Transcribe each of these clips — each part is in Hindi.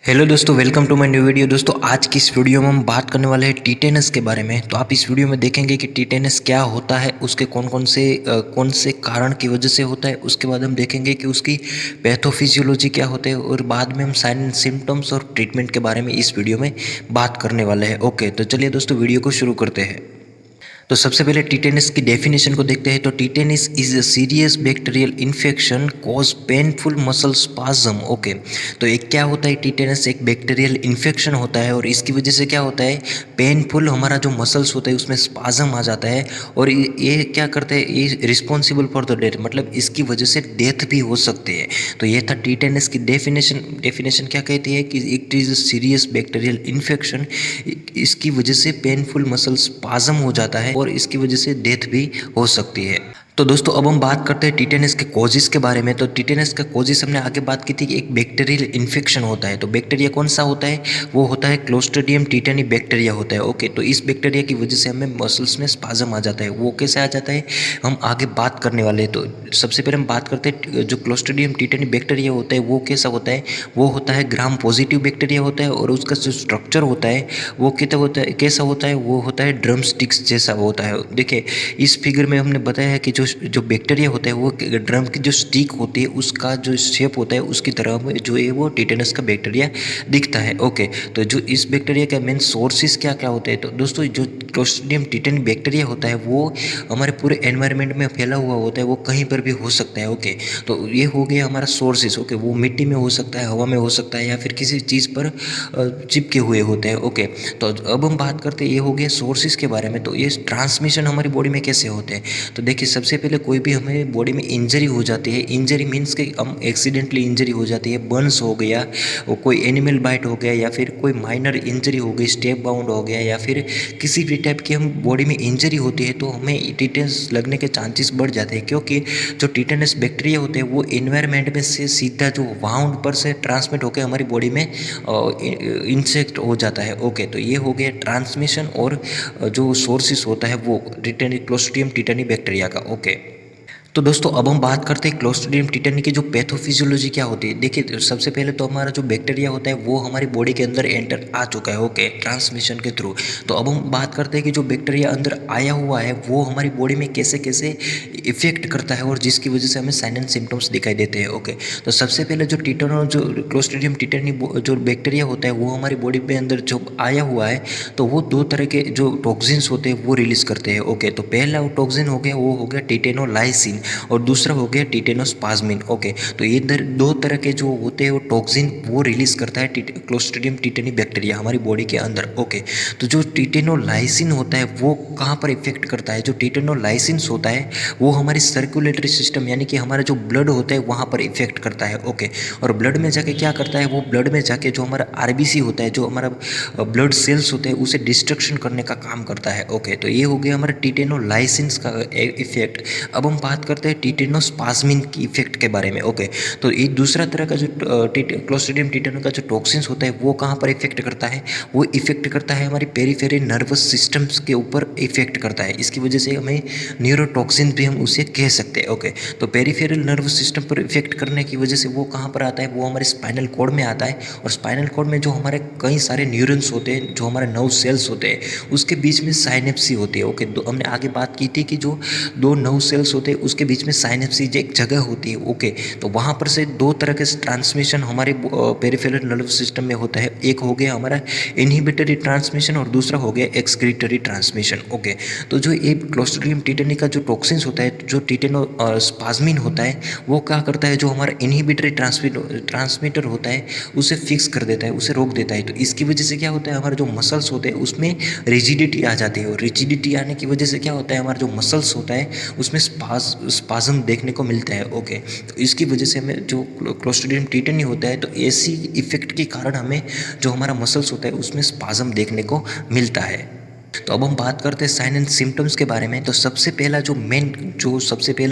हेलो दोस्तों, welcome to my new video. दोस्तों आज की इस वीडियो में हम बात करने वाले हैं टिटेनस के बारे में। तो आप इस वीडियो में देखेंगे कि टिटेनस क्या होता है, उसके कौन से कारण की वजह से होता है। उसके बाद हम देखेंगे कि उसकी पैथोफिजियोलॉजी क्या होते हैं और बाद में हम साइन एंड सिम्टम्स और ट्रीटमेंट के बारे में इस वीडियो में बात करने वाले हैं। ओके, तो चलिए दोस्तों वीडियो को शुरू करते हैं। तो सबसे पहले टिटेनस की डेफिनेशन को देखते हैं। तो tetanus is a serious bacterial infection cause painful muscle spasm. Okay, तो एक क्या होता है, टिटेनस एक बैक्टीरियल इन्फेक्शन होता है और इसकी वजह से क्या होता है, पेनफुल हमारा जो मसल्स होता है उसमें स्पाज्म आ जाता है और ये क्या करते हैं, ये रिस्पॉन्सिबल फॉर द डेथ, मतलब इसकी वजह से डेथ भी हो सकती है। तो ये था टिटेनस की डेफिनेशन क्या कहती है कि it is a serious bacterial infection, इसकी वजह से पेनफुल मसल स्पाज्म हो जाता है और इसकी वजह से डेथ भी हो सकती है। तो दोस्तों अब हम बात करते हैं टिटेनस के कॉजेस के बारे में। तो टिटेनस का कॉजेस हमने आगे बात की थी कि एक बैक्टीरियल इन्फेक्शन होता है। तो बैक्टीरिया कौन सा होता है, वो होता है क्लोस्ट्रीडियम टिटेनी बैक्टीरिया होता है। ओके, तो इस बैक्टीरिया की वजह से हमें मसल्स में स्पाज्म आ जाता है। वो कैसे आ जाता है, हम आगे बात करने वाले हैं। तो सबसे पहले हम बात करते हैं जो क्लोस्ट्रीडियम टिटेनी बैक्टीरिया होता है वो कैसा होता है। वो होता है ग्राम पॉजिटिव बैक्टीरिया होता है और उसका जो स्ट्रक्चर होता है वो कैसा होता है, वो होता है ड्रम स्टिक्स जैसा होता है। देखिए इस फिगर में हमने बताया है कि जो बैक्टीरिया होता है वो ड्रम की जो स्टिक होती है उसका जो शेप होता है उसकी तरह में जो है वो टिटेनस का बैक्टीरिया दिखता है। ओके, तो जो इस बैक्टीरिया का मेन सोर्सेज क्या क्या होते हैं, तो दोस्तों जो क्लोस्ट्रीडियम टिटेनी बैक्टीरिया होता है वो हमारे पूरे एनवायरनमेंट में फैला हुआ होता है, वो कहीं पर भी हो सकता है। ओके, तो ये हो गया हमारा सोर्सेज। ओके, वो मिट्टी में हो सकता है, हवा में हो सकता है या फिर किसी चीज़ पर चिपके हुए होते हैं। ओके, तो अब हम बात करते हैं, ये हो गया सोर्सेज के बारे में। तो ये ट्रांसमिशन हमारी बॉडी में कैसे होते हैं, तो देखिए सबसे पहले कोई भी हमें बॉडी में इंजरी हो जाती है, इंजरी मीन्स कि हम एक्सीडेंटली इंजरी हो जाती है, बर्न्स हो गया, और कोई एनिमल बाइट हो गया या फिर कोई माइनर इंजरी हो गई, स्टेप बाउंड हो गया या फिर किसी भी टाइप की हम बॉडी में इंजरी होती है तो हमें टिटेनस लगने के चांसेस बढ़ जाते हैं, क्योंकि जो टिटेनस बैक्टीरिया होते हैं वो इन्वायरमेंट में से सीधा जो वाउंड पर से ट्रांसमिट होकर हमारी बॉडी में इंसेक्ट हो जाता है। ओके, तो ये हो गया ट्रांसमिशन और जो सोर्सेस होता है वो क्लोस्ट्रीडियम टिटेनी बैक्टीरिया का। ओके, तो दोस्तों अब हम बात करते हैं क्लोस्ट्रीडियम टिटेनी की जो पैथोफिजियोलॉजी क्या होती है। देखिए तो सबसे पहले तो हमारा जो बैक्टीरिया होता है वो हमारी बॉडी के अंदर एंटर आ चुका है। ओके, ट्रांसमिशन के थ्रू। तो अब हम बात करते हैं कि जो बैक्टीरिया अंदर आया हुआ है वो हमारी बॉडी में कैसे कैसे इफेक्ट करता है और जिसकी वजह से हमें साइन एंड सिम्टम्स दिखाई देते हैं। ओके, तो सबसे पहले जो क्लोस्ट्रीडियम टिटेनी जो बैक्टीरिया होता है वो हमारी बॉडी में अंदर जो आया हुआ है तो वो दो तरह के जो टॉक्सिन्स होते हैं वो रिलीज करते हैं। ओके, तो पहला टॉक्सिन हो गया, वो हो गया टिटेनोलाइसिन और दूसरा हो गया टिटेनोस्पाज्मिन। ओके, तो ये दो तरह के जो होते हैं वो टॉक्सिन वो रिलीज करता है क्लोस्ट्रीडियम टिटेनी बैक्टीरिया हमारी बॉडी के अंदर। ओके, तो जो टिटेनोलाइसिन होता है वो कहाँ पर इफेक्ट करता है, जो टिटेनोलाइसिन होता है वो हमारी सर्कुलेटरी सिस्टम यानी कि हमारा जो ब्लड होता है वहाँ पर इफेक्ट करता है। ओके, और ब्लड में जाके क्या करता है, वो ब्लड में जाके जो हमारा आरबीसी होता है, जो हमारा ब्लड सेल्स होते हैं उसे डिस्ट्रक्शन करने का काम करता है। ओके, तो ये हो गया हमारा टिटेनोलाइसिन का इफेक्ट। अब हम बात करते हैं टिटेनोस्पाज्मिन की इफेक्ट के बारे में। ओके, तो ये दूसरा तरह का जो क्लोस्ट्रीडियम टिटेनो का जो टॉक्सिन्स होता है वो कहाँ पर इफेक्ट करता है, वो इफेक्ट करता है हमारी पेरिफेरल नर्वस सिस्टम्स के ऊपर इफेक्ट करता है। इसकी वजह से हमें न्यूरोटॉक्सिन भी हम उसे कह सकते हैं। ओके, तो पेरिफेरल नर्वस सिस्टम पर इफेक्ट करने की वजह से वो कहाँ पर आता है, वो हमारे स्पाइनल कॉर्ड में आता है और स्पाइनल कॉर्ड में जो हमारे कई सारे न्यूरॉन्स होते हैं, जो हमारे नर्व सेल्स होते हैं उसके बीच में साइनेप्सी होती है। ओके, हमने आगे बात की थी कि जो दो नर्व सेल्स होते हैं उसके बीच में साइनेप्सी एक जगह होती है। ओके, तो वहाँ पर से दो तरह के ट्रांसमिशन हमारे पेरिफेरल नर्वस सिस्टम में होता है। एक हो गया हमारा इनहिबिटरी ट्रांसमिशन और दूसरा हो गया एक्सक्रीटरी ट्रांसमिशन। ओके, तो जो ये क्लोस्ट्रीडियम टिटेनी का जो टॉक्सिन्स होता है, जो टिटेनोस्पाज्मिन होता है, वो क्या करता है, जो हमारा इनहिबिटरी ट्रांसमीटर होता है उसे फिक्स कर देता है, उसे रोक देता है। तो इसकी वजह से क्या होता है, हमारे जो मसल्स होते हैं उसमें रिजिडिटी आ जाती है और रिजिडिटी आने की वजह से क्या होता है, हमारा जो मसल्स होता है उसमें स्पाज्म देखने को मिलता है। ओके, तो इसकी वजह से हमें जो क्लोस्ट्रीडियम टिटेनी होता है तो ऐसी इफेक्ट के कारण हमें जो हमारा मसल्स होता है उसमें स्पाज्म देखने को मिलता है। तो अब हम बात करते हैं साइन एंड सिम्टम्स के बारे में। तो सबसे पहला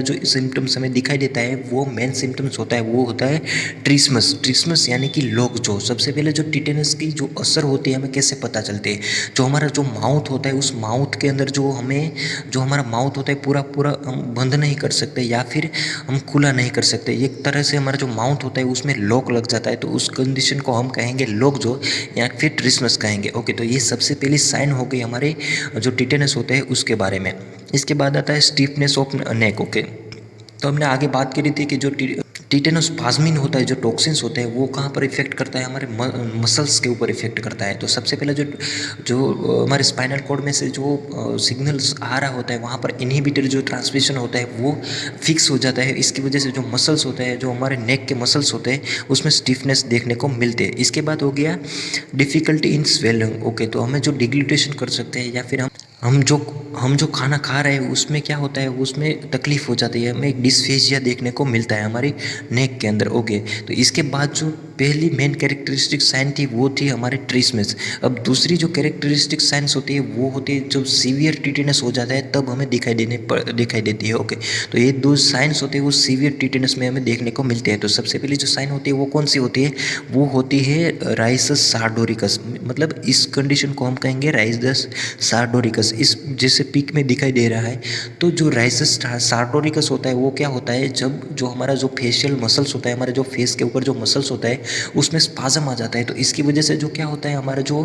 जो सिम्टम्स हमें दिखाई देता है वो मेन सिम्टम्स होता है, वो होता है ट्रिस्मस यानी कि लोग जो। सबसे पहले जो टिटेनस की जो असर होती है हमें कैसे पता चलती है, जो हमारा जो माउथ होता है उस माउथ के अंदर जो हमारा माउथ होता है पूरा पूरा हम बंद नहीं कर सकते या फिर हम खुला नहीं कर सकते, एक तरह से हमारा जो माउथ होता है उसमें लॉक लग जाता है, तो उस कंडीशन को हम कहेंगे लॉक जो या फिर ट्रिस्मस कहेंगे। ओके, तो ये सबसे पहली साइन हो गई हमारे जो टिटेनस होते हैं उसके बारे में। इसके बाद आता है स्टिफनेस ऑफ नेक। ओके, तो हमने आगे बात करी थी कि जो टिटेनोस्पाज्मिन होता है, जो टॉक्सिन्स होते हैं वो कहाँ पर इफेक्ट करता है, हमारे मसल्स के ऊपर इफेक्ट करता है। तो सबसे पहले जो हमारे स्पाइनल कॉर्ड में से जो सिग्नल्स आ रहा होता है वहाँ पर इनहिबिटर जो ट्रांसमिशन होता है वो फिक्स हो जाता है। इसकी वजह से जो मसल्स होते हैं, जो हमारे नेक के मसल्स होते हैं उसमें स्टिफनेस देखने को मिलते हैं। इसके बाद हो गया डिफ़िकल्टी इन स्वेलिंग। ओके, तो हमें जो डिग्लूटेशन कर सकते हैं या फिर हम जो खाना खा रहे हैं उसमें क्या होता है, उसमें तकलीफ हो जाती है, हमें एक डिस्फेजिया देखने को मिलता है हमारी नेक के अंदर। ओके, तो इसके बाद जो पहली मेन कैरेक्टरिस्टिक साइन थी वो थी हमारे ट्रिस्मस। अब दूसरी जो कैरेक्टरिस्टिक साइंस होती है वो होती है जब सीवियर टिटेनस हो जाता है तब हमें दिखाई देती है। ओके, तो ये दो साइंस होते हैं वो सीवियर टिटेनस में हमें देखने को मिलते हैं। तो सबसे पहली जो साइन होती है वो कौन सी होती है, वो होती है राइजस सार्डोरिकस, मतलब इस कंडीशन को हम कहेंगे राइजस सार्डोरिकस। इस जैसे पिक में दिखाई दे रहा है, तो जो राइजस सार्डोरिकस होता है वो क्या होता है, जब जो हमारा जो फेशियल मसल्स होता है, हमारे जो फेस के ऊपर जो मसल्स होता है उसमें स्पाज्म आ जाता है। तो इसकी वजह से जो क्या होता है, हमारा जो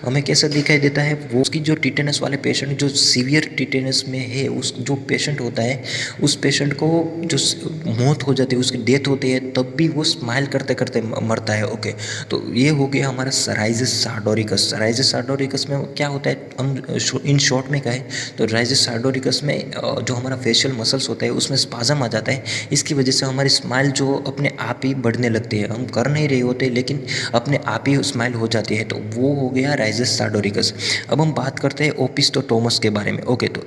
हमें कैसा दिखाई देता है, वो उसकी जो टिटेनस वाले पेशेंट जो सीवियर टिटेनस में है, उस जो पेशेंट होता है उस पेशेंट को जो मौत हो जाती है, उसकी डेथ होती है, तब भी वो स्माइल करते करते मरता है। ओके, तो ये हो गया हमारा राइजस सार्डोरिकस। राइजस सार्डोरिकस में क्या होता है, हम इन शॉर्ट में कहें तो राइजस सार्डोरिकस में जो हमारा फेशियल मसल्स होता है उसमें स्पाज्म आ जाता है। इसकी वजह से हमारी स्माइल जो अपने आप ही बढ़ने लगती है, हम कर नहीं रहे होते लेकिन अपने आप ही स्माइल हो जाती है, तो वो हो गया राइजस सार्डोरिकस। अब हम बात करते हैं ओपिस्टोटोमस के बारे में। ओके, तो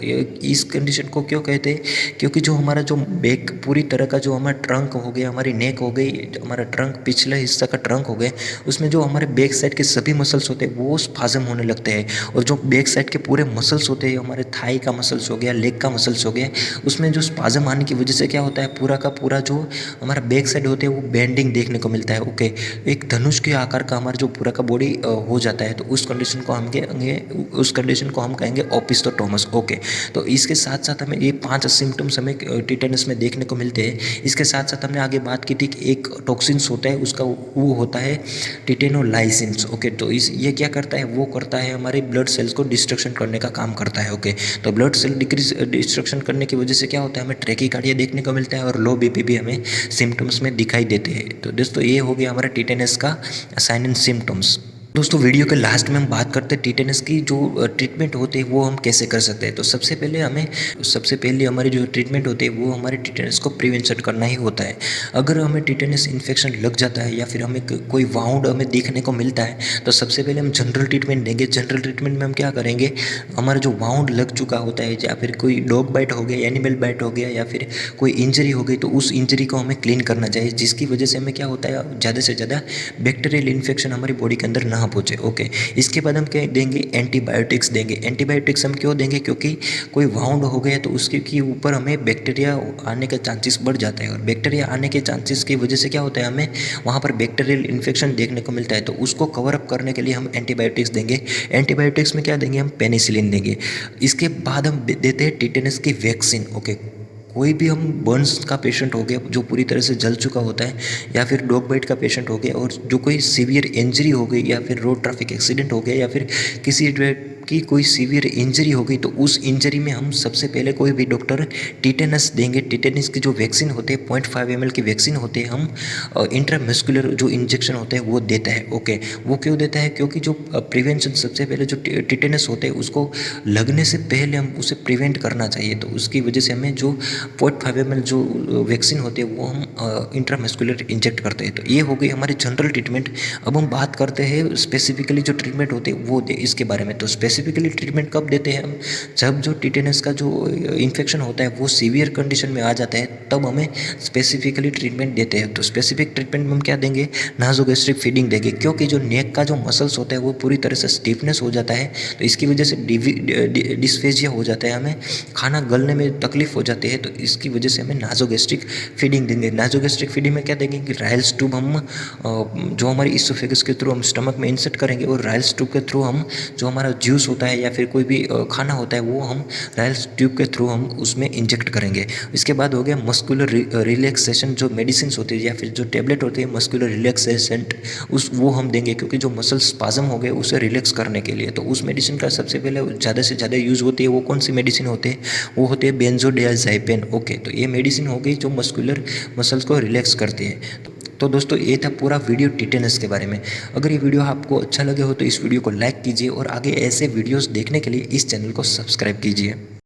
इस कंडीशन को क्यों कहते हैं, क्योंकि जो हमारा जो बैक पूरी तरह का जो हमारा ट्रंक हो गया, हमारी नेक हो गई, हमारा ट्रंक पिछले हिस्सा का ट्रंक हो गया, उसमें जो हमारे बैक साइड के सभी मसल्स होते हैं वो स्पाज्म होने लगते हैं। और जो बैक साइड के पूरे मसल्स होते हैं, हमारे थाई का मसल्स हो गया, लेग का मसल्स हो गया, उसमें जो स्पाज्म आने की वजह से क्या होता है, पूरा का पूरा जो हमारा बैक साइड होते हैं वो बेंडिंग देखने को मिलता है। ओके, एक धनुष के आकार का हमारा जो पूरा का बॉडी हो जाता है, तो उस कंडीशन को हम कहेंगे ओपिस्टोटोमस। ओके, तो इसके साथ साथ हमें ये 5 सिम्टम्स हमें टिटेनस में देखने को मिलते हैं। इसके साथ साथ हमने आगे बात की थी कि एक टॉक्सिन्स होता है उसका, वो होता है टिटेनोलाइसिन्स। ओके, तो ये क्या करता है, वो करता है हमारे ब्लड सेल्स को डिस्ट्रक्शन करने का काम करता है। ओके, तो ब्लड सेल डिस्ट्रक्शन करने की वजह से क्या होता है, हमें ट्रैकीकार्डिया देखने को मिलता है और लो बीपी भी हमें सिम्टम्स में दिखाई देते हैं। तो दोस्तों ये हो गया हमारा टिटेनस का साइन एंड सिम्टम्स। दोस्तों वीडियो के लास्ट में हम बात करते हैं टिटेनस की जो ट्रीटमेंट होती है वो हम कैसे कर सकते हैं। तो सबसे पहले हमारी जो ट्रीटमेंट होती है वो हमारे टिटेनस को प्रिवेंशन करना ही होता है। अगर हमें टिटेनस इन्फेक्शन लग जाता है या फिर हमें कोई वाउंड हमें देखने को मिलता है, तो सबसे पहले हम जनरल ट्रीटमेंट देंगे। जनरल ट्रीटमेंट में हम क्या करेंगे, हमारा जो वाउंड लग चुका होता है या फिर कोई डॉग बाइट हो गया, एनिमल बाइट हो गया या फिर कोई इंजरी हो गई, तो उस इंजरी को हमें क्लीन करना चाहिए, जिसकी वजह से हमें क्या होता है, ज़्यादा से ज़्यादा बैक्टीरियल इन्फेक्शन हमारी बॉडी के अंदर ना पहुँचे। ओके, इसके बाद हम क्या देंगे, एंटीबायोटिक्स देंगे। एंटीबायोटिक्स हम क्यों देंगे, क्योंकि कोई वाउंड हो गया तो उसके के ऊपर हमें बैक्टीरिया आने के चांसेस बढ़ जाते हैं, और बैक्टीरिया आने के चांसेस की वजह से क्या होता है, हमें वहाँ पर बैक्टीरियल इन्फेक्शन देखने को मिलता है। तो उसको कवर अप करने के लिए हम एंटीबायोटिक्स देंगे। एंटीबायोटिक्स में क्या देंगे, हम पेनिसिलिन देंगे। इसके बाद हम देते हैं टिटेनस की वैक्सीन। ओके, कोई भी हम बर्न्स का पेशेंट हो गया जो पूरी तरह से जल चुका होता है, या फिर डॉग बाइट का पेशेंट हो गया, और जो कोई सीवियर इंजरी हो गई या फिर रोड ट्रैफिक एक्सीडेंट हो गया या फिर किसी की कोई सीवियर इंजरी हो गई, तो उस इंजरी में हम सबसे पहले कोई भी डॉक्टर टिटेनस देंगे। टिटेनस की जो वैक्सीन होते हैं 0.5 ml की वैक्सीन होते हैं, हम इंट्रामस्कुलर जो इंजेक्शन होते हैं वो देता है। ओके, वो क्यों देता है, क्योंकि जो प्रिवेंशन सबसे पहले जो टिटेनस होते हैं उसको लगने से पहले हम उसे प्रिवेंट करना चाहिए। तो उसकी वजह से हमें जो 0.5 ml जो वैक्सीन होती है वो हम इंट्रामस्कुलर इंजेक्ट करते हैं। तो ये हो गई हमारी जनरल ट्रीटमेंट। अब हम बात करते हैं स्पेसिफिकली जो ट्रीटमेंट होती है वो इसके बारे में। तो स्पेसिफिकली ट्रीटमेंट कब देते हैं हम, जब जो टिटेनस का जो इन्फेक्शन होता है वो सीवियर कंडीशन में आ जाता है, तब हमें स्पेसिफिकली ट्रीटमेंट देते हैं। तो स्पेसिफिक ट्रीटमेंट में हम क्या देंगे, नासोगैस्ट्रिक फीडिंग देंगे, क्योंकि जो नेक का जो मसल्स होता है वो पूरी तरह से स्टिफनेस हो जाता है, तो इसकी वजह से डिस्फेजिया हो जाता है, हमें खाना गलने में तकलीफ हो जाती है, तो इसकी वजह से हमें नासोगैस्ट्रिक फीडिंग देंगे। नासोगैस्ट्रिक फीडिंग में क्या देंगे कि राइल्स ट्यूब हम जो हमारी इसोफेगस के थ्रू हम स्टमक में इंसर्ट करेंगे, और राइल्स ट्यूब के थ्रू हम जो हमारा जूस होता है या फिर कोई भी खाना होता है वो हम राइल्स ट्यूब के थ्रू हम उसमें इंजेक्ट करेंगे। इसके बाद हो गया मस्कुलर रिलैक्सेशन, जो मेडिसिन होती है या फिर जो टेबलेट होती है मस्कुलर रिलैक्सेशन, वो हम देंगे, क्योंकि जो मसल स्पाज्म हो गए उसे रिलैक्स करने के लिए। तो उस मेडिसिन का सबसे पहले ज़्यादा से ज़्यादा यूज़ होती है, वो कौन सी मेडिसिन होते हैं, वो होते हैं बेंजोडियाज़ेपिन। ओके, तो ये मेडिसिन हो गई जो मस्कुलर मसल्स को रिलैक्स करती है। तो दोस्तों ये था पूरा वीडियो टिटेनस के बारे में। अगर ये वीडियो आपको अच्छा लगे हो तो इस वीडियो को लाइक कीजिए, और आगे ऐसे वीडियोस देखने के लिए इस चैनल को सब्सक्राइब कीजिए।